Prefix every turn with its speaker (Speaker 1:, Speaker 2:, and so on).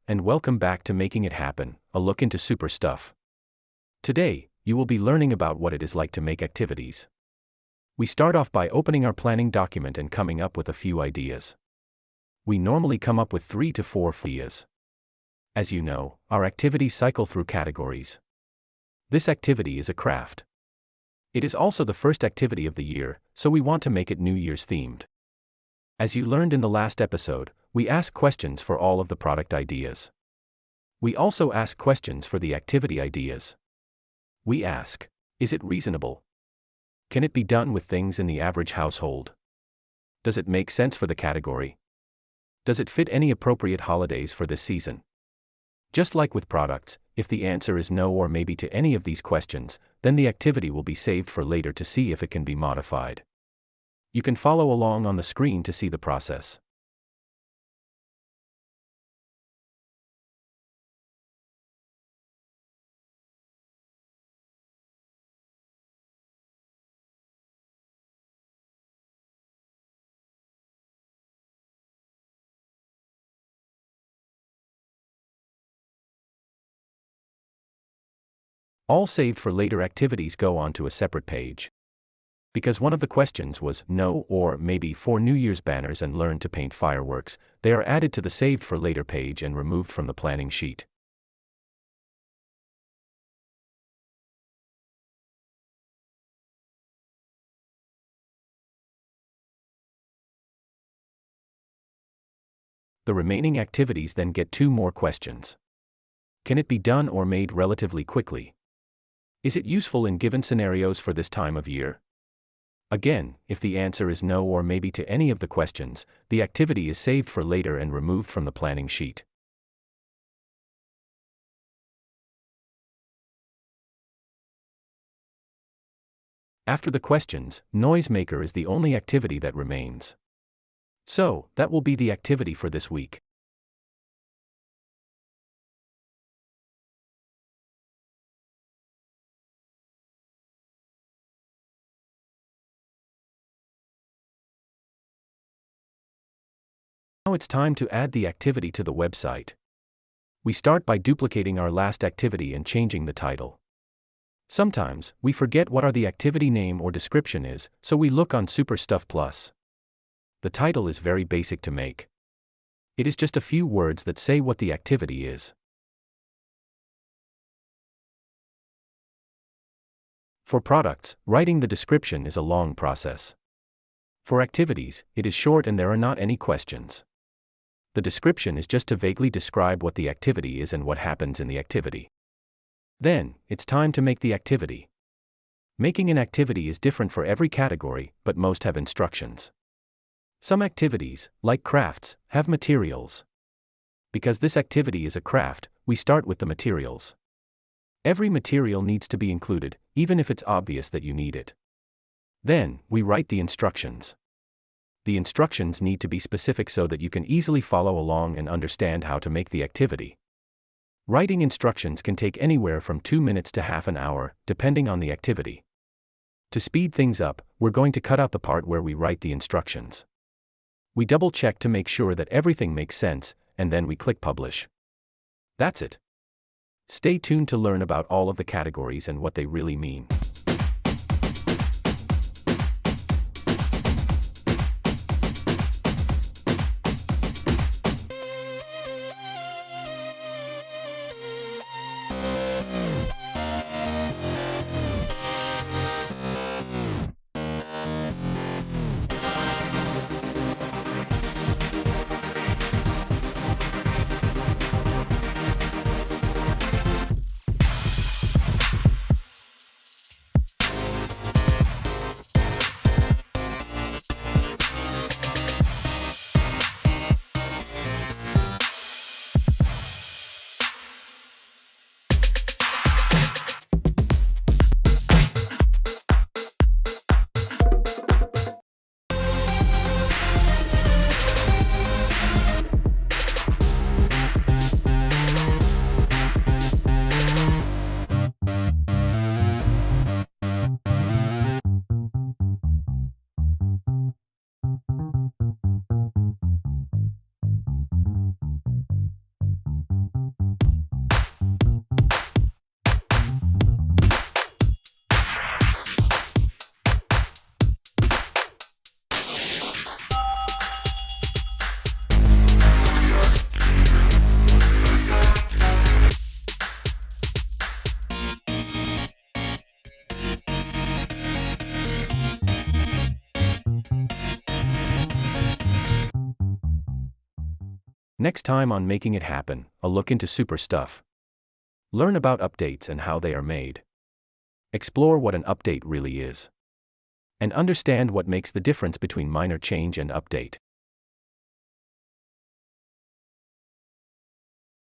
Speaker 1: and welcome back to Making It Happen, a look into super stuff. Today, you will be learning about what it is like to make activities. We start off by opening our planning document and coming up with a few ideas. We normally come up with 3 to 4 ideas. As you know, our activities cycle through categories. This activity is a craft. It is also the first activity of the year, so we want to make it New Year's themed. As you learned in the last episode, we ask questions for all of the product ideas. We also ask questions for the activity ideas. We ask, is it reasonable? Can it be done with things in the average household? Does it make sense for the category? Does it fit any appropriate holidays for this season? Just like with products, if the answer is no or maybe to any of these questions, then the activity will be saved for later to see if it can be modified. You can follow along on the screen to see the process. All saved for later activities go onto a separate page. Because one of the questions was no or maybe 4 New Year's banners and learn to paint fireworks, they are added to the saved for later page and removed from the planning sheet. The remaining activities then get 2 more questions. Can it be done or made relatively quickly? Is it useful in given scenarios for this time of year? Again, if the answer is no or maybe to any of the questions, the activity is saved for later and removed from the planning sheet. After the questions, Noisemaker is the only activity that remains. So, that will be the activity for this week. Now it's time to add the activity to the website. We start by duplicating our last activity and changing the title. Sometimes, we forget what the activity name or description is, so we look on Super Stuff Plus. The title is very basic to make. It is just a few words that say what the activity is. For products, writing the description is a long process. For activities, it is short and there are not any questions. The description is just to vaguely describe what the activity is and what happens in the activity. Then, it's time to make the activity. Making an activity is different for every category, but most have instructions. Some activities, like crafts, have materials. Because this activity is a craft, we start with the materials. Every material needs to be included, even if it's obvious that you need it. Then, we write the instructions. The instructions need to be specific so that you can easily follow along and understand how to make the activity. Writing instructions can take anywhere from 2 minutes to half an hour, depending on the activity. To speed things up, we're going to cut out the part where we write the instructions. We double-check to make sure that everything makes sense, and then we click Publish. That's it. Stay tuned to learn about all of the categories and what they really mean. Next time on Making It Happen, a look into super stuff. Learn about updates and how they are made. Explore what an update really is. And understand what makes the difference between minor change and update.